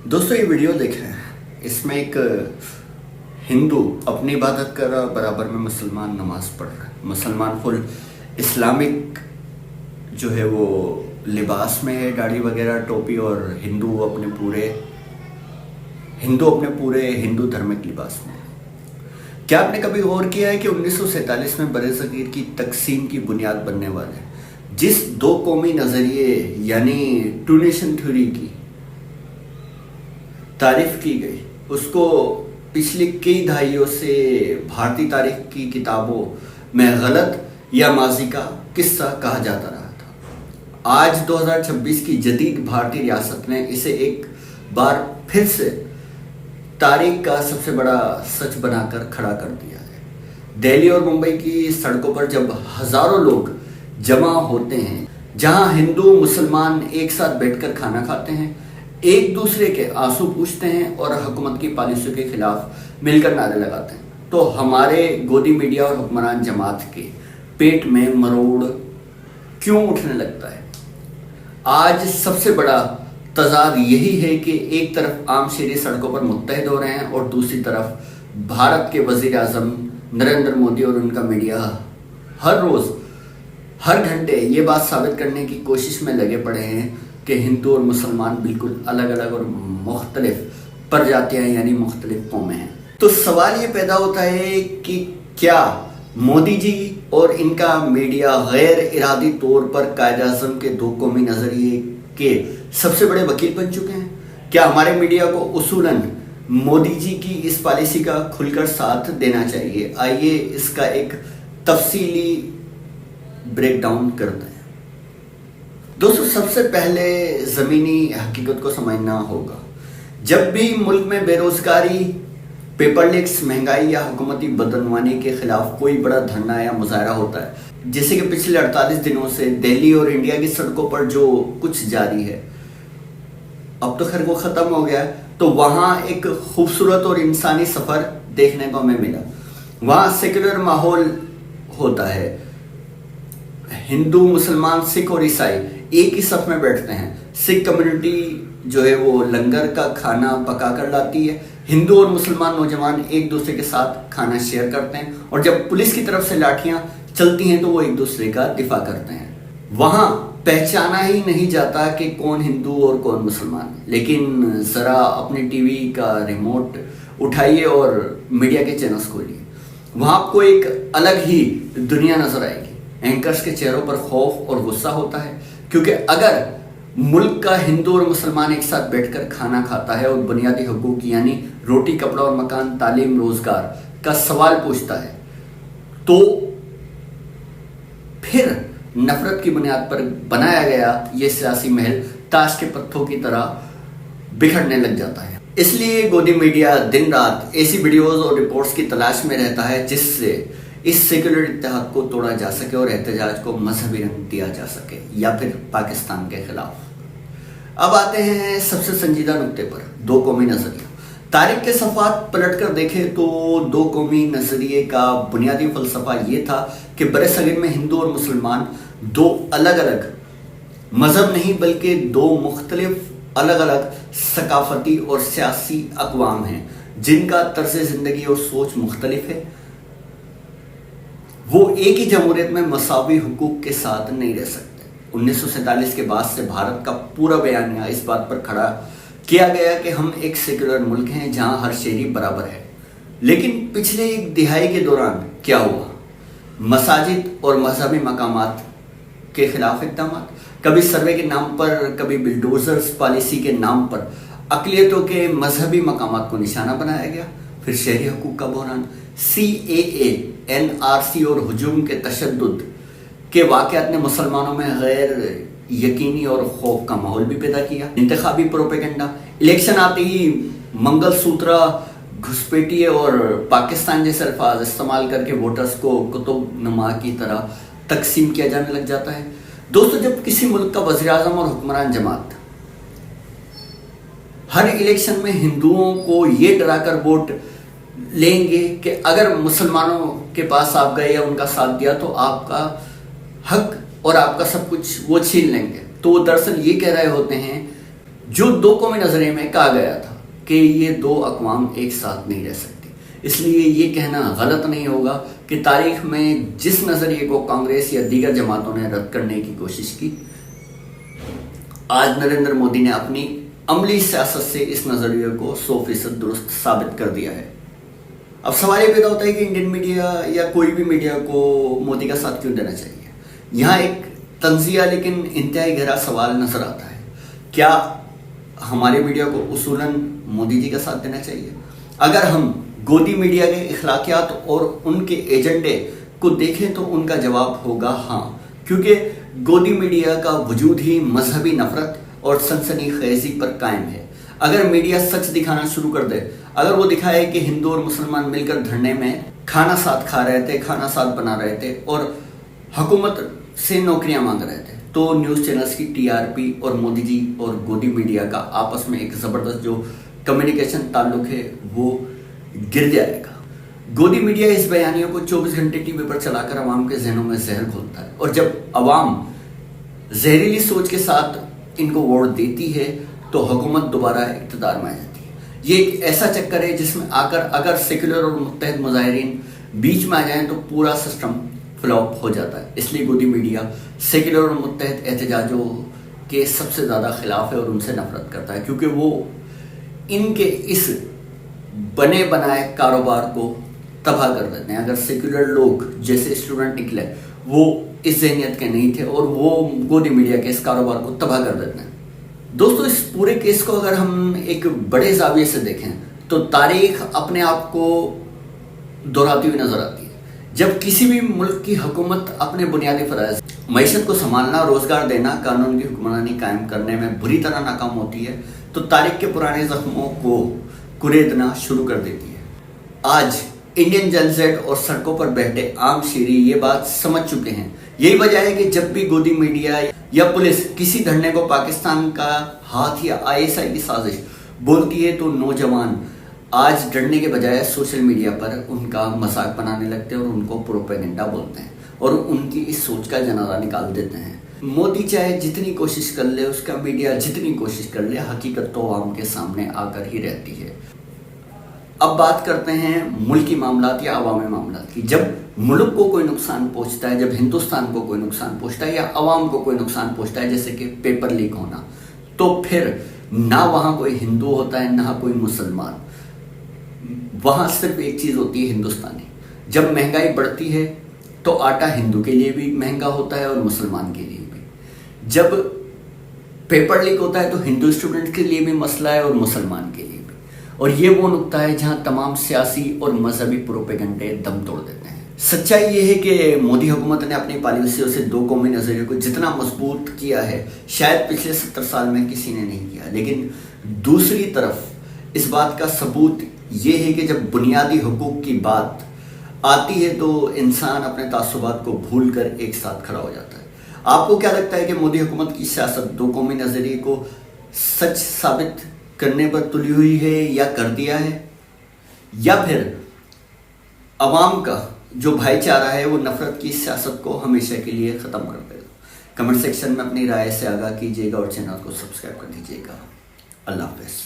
दोस्तों ये वीडियो देखें, इसमें एक हिंदू अपनी इबादत कर रहा है, बराबर में मुसलमान नमाज पढ़ रहा है। मुसलमान फुल इस्लामिक जो है वो लिबास में है, दाढ़ी वगैरह टोपी, और हिंदू अपने पूरे हिंदू धार्मिक लिबास में है। क्या आपने कभी गौर किया है कि 1947 में बरे-सगीर की तकसीम की बुनियाद बनने वाले जिस दो कौमी नजरिए यानी टू नेशन थ्योरी की तारीफ की गई, उसको पिछली कई दहाइयों से भारतीय तारीख की किताबों में गलत या माजी का किस्सा कहा जाता रहा था। आज 2026 की जदीद भारतीय रियासत ने इसे एक बार फिर से तारीख का सबसे बड़ा सच बनाकर खड़ा कर दिया है। दिल्ली और मुंबई की सड़कों पर जब हजारों लोग जमा होते हैं, जहां हिंदू मुसलमान एक साथ बैठकर खाना खाते हैं, एक दूसरे के आंसू पूछते हैं और हुकूमत की पॉलिसियों के खिलाफ मिलकर नारे लगाते हैं, तो हमारे गोदी मीडिया और हुक्मरान जमात के पेट में मरोड़ क्यों उठने लगता है? आज सबसे बड़ा तजाद यही है कि एक तरफ आम शहरी सड़कों पर मुत्तहिद हो रहे हैं और दूसरी तरफ भारत के वजीर आजम नरेंद्र मोदी और उनका मीडिया हर रोज हर घंटे ये बात साबित करने की कोशिश में लगे पड़े हैं कि हिंदू और मुसलमान बिल्कुल अलग अलग और मुख्तलिफ प्रजातियां यानी मुख्तलिफ कौमें हैं। तो सवाल ये पैदा होता है कि क्या मोदी जी और इनका मीडिया गैर इरादी तौर पर कायद-ए-आज़म के दो कौमी नजरिए के सबसे बड़े वकील बन चुके हैं? क्या हमारे मीडिया को उसूलन मोदी जी की इस पॉलिसी का खुलकर साथ देना चाहिए? आइए इसका एक तफसीली ब्रेकडाउन करते हैं। दोस्तों, सबसे पहले जमीनी हकीकत को समझना होगा। जब भी मुल्क में बेरोजगारी, पेपर लीक्स, महंगाई या हुकूमती बदनवानी के खिलाफ कोई बड़ा धरना या मुजाहरा होता है, जैसे कि पिछले 48 दिनों से दिल्ली और इंडिया की सड़कों पर जो कुछ जारी है, अब तो खैर वो खत्म हो गया है, तो वहां एक खूबसूरत और इंसानी सफर देखने को हमें मिला। वहां सेक्युलर माहौल होता है, हिंदू, मुसलमान, सिख और ईसाई एक ही सफ में बैठते हैं। सिख कम्युनिटी जो है वो लंगर का खाना पका कर लाती है, हिंदू और मुसलमान नौजवान एक दूसरे के साथ खाना शेयर करते हैं, और जब पुलिस की तरफ से लाठियां चलती हैं तो वो एक दूसरे का दिफा करते हैं। वहां पहचाना ही नहीं जाता कि कौन हिंदू और कौन मुसलमान है। लेकिन जरा अपनी टीवी का रिमोट उठाइए और मीडिया के चैनल्स खोलिए, वहां आपको एक अलग ही दुनिया नजर आएगी। एंकर्स के चेहरों पर खौफ और गुस्सा होता है, क्योंकि अगर मुल्क का हिंदू और मुसलमान एक साथ बैठकर खाना खाता है और बुनियादी हुकूक यानी रोटी, कपड़ा और मकान, तालीम, रोजगार का सवाल पूछता है, तो फिर नफरत की बुनियाद पर बनाया गया ये सियासी महल ताश के पत्थरों की तरह बिखरने लग जाता है। इसलिए गोदी मीडिया दिन रात ऐसी वीडियोस और रिपोर्ट्स की तलाश में रहता है जिससे इस सेक्युलर इत्तेहाद को तोड़ा जा सके और एहतजाज को मजहबी रंग दिया जा सके, या फिर पाकिस्तान के खिलाफ। अब आते हैं सबसे संजीदा नुक्ते पर, दो कौमी नजरिया। तारीख के सफ़ात पलट कर देखें तो दो कौमी नजरिए का बुनियादी फलसफा ये था कि बरे-सगीर में हिंदू और मुसलमान दो अलग अलग मजहब नहीं बल्कि दो मुख्तलिफ अलग अलग सकाफती और सियासी अक़वाम हैं, जिनका तर्ज जिंदगी और सोच मुख्तलिफ है। वो एक ही जमहूरियत में मसावी हुकूक के साथ नहीं रह सकते। 1947 के बाद से भारत का पूरा बयानिया इस बात पर खड़ा किया गया कि हम एक सेक्युलर मुल्क हैं जहां हर शहरी बराबर है। लेकिन पिछले एक दिहाई के दौरान क्या हुआ? मसाजिद और मजहबी मकामात के खिलाफ इक़दाम, कभी सर्वे के नाम पर, कभी बिल्डोजर्स पॉलिसी के नाम पर अक़लियतों के मजहबी मकामात को निशाना बनाया गया। फिर शहरी हुकूक का बहरान, CAA, NRC और हुजूम के तशद्दुद के वाक़यात ने मुसलमानों में गैर यकीनी और खौफ का माहौल भी पैदा किया। इंतखाबी प्रोपेगेंडा, इलेक्शन आते ही मंगलसूत्र, घुसपैठिए और पाकिस्तान जैसे अल्फाज इस्तेमाल करके वोटर्स को कुतुब नुमा की तरह तकसीम किया जाने लग जाता है। दोस्तों, जब किसी मुल्क का वज़ीर आज़म और हुक्मरान जमात हर इलेक्शन में हिंदुओं को ये डराकर वोट लेंगे कि अगर मुसलमानों के पास आप गए या उनका साथ दिया तो आपका हक और आपका सब कुछ वो छीन लेंगे, तो वो दरअसल ये कह रहे होते हैं جو دو قومی نظریے میں کہا گیا تھا کہ یہ دو اقوام ایک ساتھ نہیں رہ سکتی۔ اس لیے یہ کہنا غلط نہیں ہوگا کہ تاریخ میں جس نظریے کو کانگریس یا دیگر جماعتوں نے رد کرنے کی کوشش کی، آج نریندر مودی نے اپنی عملی سیاست سے اس نظریے کو 100% درست ثابت کر دیا ہے۔ اب سوال یہ پیدا ہوتا ہے کہ انڈین میڈیا یا کوئی بھی میڈیا کو مودی کا ساتھ کیوں دینا چاہیے؟ یہاں ایک طنزیہ لیکن انتہائی گہرا سوال نظر آتا ہے۔ کیا ہمارے میڈیا کو اصولاً مودی جی کا ساتھ دینا چاہیے؟ اگر ہم گودی میڈیا کے اخلاقیات اور ان کے ایجنڈے کو دیکھیں تو ان کا جواب ہوگا ہاں، کیونکہ گودی میڈیا کا وجود ہی مذہبی نفرت اور سنسنی خیزی پر قائم ہے۔ اگر میڈیا سچ دکھانا شروع کر دے، اگر وہ دکھائے کہ ہندو اور مسلمان مل کر دھرنے میں کھانا ساتھ کھا رہے تھے، کھانا ساتھ بنا رہے تھے اور حکومت سے نوکریاں مانگ رہے تھے، تو نیوز چینلز کی TRP اور مودی جی اور گودی میڈیا کا آپس میں ایک زبردست جو کمیونیکیشن تعلق ہے وہ گر جائے گا۔ گودی میڈیا اس بیانیوں کو 24 گھنٹے ٹی وی پر چلا کر عوام کے ذہنوں میں زہر گھولتا ہے، اور جب عوام زہریلی سوچ کے ساتھ ان کو ووٹ دیتی ہے تو حکومت دوبارہ اقتدار میں آ جاتی ہے۔ یہ ایک ایسا چکر ہے جس میں آ کر اگر سیکولر اور متحد مظاہرین بیچ میں آ جائیں تو پورا سسٹم فلاپ ہو جاتا ہے۔ اس لیے گودی میڈیا سیکولر اور متحد احتجاجوں کے سب سے زیادہ خلاف ہے اور ان سے نفرت کرتا ہے، کیونکہ وہ ان کے اس بنے بنائے کاروبار کو تباہ کر دیتے ہیں۔ اگر سیکولر لوگ جیسے اسٹوڈنٹ نکلے وہ اس ذہنیت کے نہیں تھے اور وہ گودی میڈیا کے اس کاروبار کو تباہ کر دیتے ہیں۔ دوستو، اس پورے کیس کو اگر ہم ایک بڑے زاویے سے دیکھیں تو تاریخ اپنے آپ کو دہراتی ہوئی نظر آتی ہے۔ جب کسی بھی ملک کی حکومت اپنے بنیادی فرائض، معیشت کو سنبھالنا، روزگار دینا، قانون کی حکمرانی قائم کرنے میں بری طرح ناکام ہوتی ہے تو تاریخ کے پرانے زخموں کو کریدنا شروع کر دیتی ہے۔ آج انڈین جن زیڈ اور سڑکوں پر بیٹھے عام شہری یہ بات سمجھ چکے ہیں۔ یہی وجہ ہے کہ جب بھی گودی میڈیا یا پولیس کسی دھرنے کو پاکستان کا ہاتھ یا ISI کی سازش بولتی ہے تو نوجوان آج ڈرنے کے بجائے سوشل میڈیا پر ان کا مذاق بنانے لگتے ہیں اور ان کو پروپیگنڈا بولتے ہیں اور ان کی اس سوچ کا جنازہ نکال دیتے ہیں۔ مودی چاہے جتنی کوشش کر لے، اس کا میڈیا جتنی کوشش کر لے، حقیقت تو عوام کے سامنے آ کر ہی رہتی ہے۔ اب بات کرتے ہیں ملکی معاملات یا عوامی معاملات کی۔ جب ملک کو کوئی نقصان پہنچتا ہے، جب ہندوستان کو کوئی نقصان پہنچتا ہے یا عوام کو کوئی نقصان پہنچتا ہے، جیسے کہ پیپر لیک ہونا، تو پھر نہ وہاں کوئی ہندو ہوتا ہے نہ کوئی مسلمان، وہاں صرف ایک چیز ہوتی ہے، ہندوستانی۔ جب مہنگائی بڑھتی ہے تو آٹا ہندو کے لیے بھی مہنگا ہوتا ہے اور مسلمان کے لیے بھی۔ جب پیپر لیک ہوتا ہے تو ہندو اسٹوڈنٹ کے لیے بھی مسئلہ ہے اور مسلمان کے لیے بھی۔ اور یہ وہ نقطہ ہے جہاں تمام سیاسی اور مذہبی پروپیگنڈے دم توڑ دیتے ہیں۔ سچائی یہ ہے کہ مودی حکومت نے اپنی پالیسیوں سے دو قومی نظریے کو جتنا مضبوط کیا ہے شاید پچھلے 70 سال میں کسی نے نہیں کیا، لیکن دوسری طرف اس بات کا ثبوت یہ ہے کہ جب بنیادی حقوق کی بات آتی ہے تو انسان اپنے تعصبات کو بھول کر ایک ساتھ کھڑا ہو جاتا ہے۔ آپ کو کیا لگتا ہے کہ مودی حکومت کی سیاست دو قومی نظریے کو سچ ثابت کرنے پر تلی ہوئی ہے یا کر دیا ہے، یا پھر عوام کا جو بھائی چارہ ہے وہ نفرت کی سیاست کو ہمیشہ کے لیے ختم کر دے گا؟ کمنٹ سیکشن میں اپنی رائے سے آگاہ کیجیے گا اور چینل کو سبسکرائب کر دیجیے گا۔ اللہ حافظ۔